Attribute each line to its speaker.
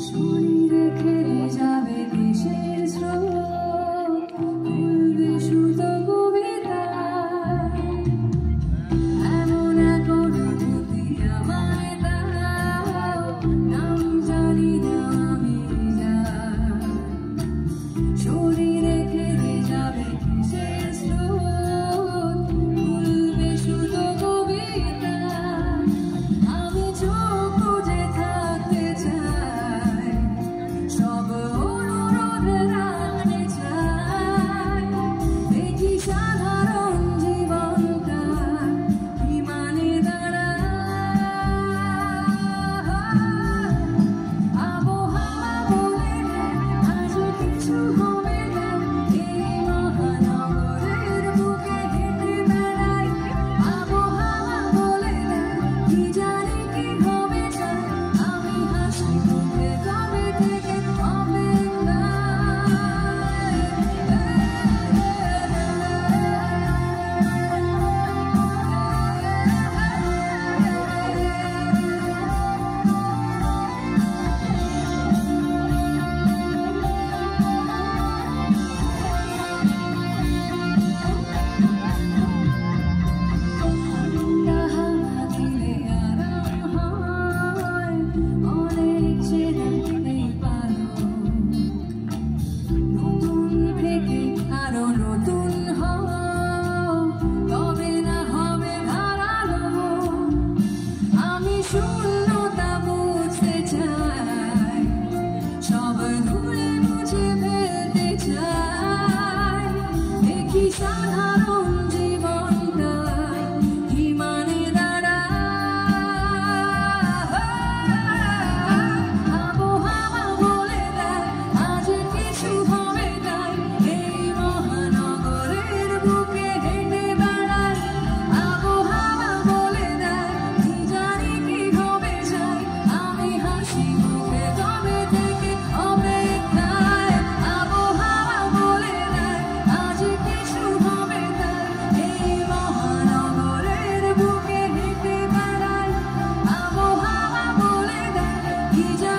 Speaker 1: শরীরে খেলে যাবে দেশের স্রোত, খুলবে সুতো কবিতা, এমন এক অনুভূতি আমায় দাও, নাম জানি না আমি যার। শরীরে খেলে যাবে দেশের স্রোত, খুলবে সুতো কবিতা, আমি চোখ বুজে থাকতে চাই, সব অনুরোধ রাখতে চাই। দেখি সাধারণ জীবনটা কি মানে দাঁড়ায়। আবহাওয়া বলে দেয় আজ কিছু হবে না, এই মহানগরের বুকে হেঁটে বেড়াই। আবহাওয়া বলে দেয় কি জানি কি হবে চাই, আমি হাসি মুখে কবে থেকে হাওয়া দিলে আরাম হয়, অনেক চেনা এই পালক, নতুন থেকে আরো নতুন হও, তবে না হবে ধারালো। আমি শূন্যতা বুঝতে চাই, সব ধুয়ে মুছে ফেলতে চাই। দেখি সাধারণ জীবনটা কি মানে দাঁড়ায়। আবহাওয়া বলে দেয় আজ কিছু হবে তাই, এই মহানগরের বুকে হেঁটে বেড়াই। আবহাওয়া বলে দেয় কি জানি কি হবে চাই, আমি হাসি মুখে কবে থেকে অপেক্ষায়। আবহাওয়া বলে দেয় আজ কিছু হবে তাই, এই মহানগরের বুকে হেঁটে বেড়াই। আবহাওয়া বলে দেয় কি জানি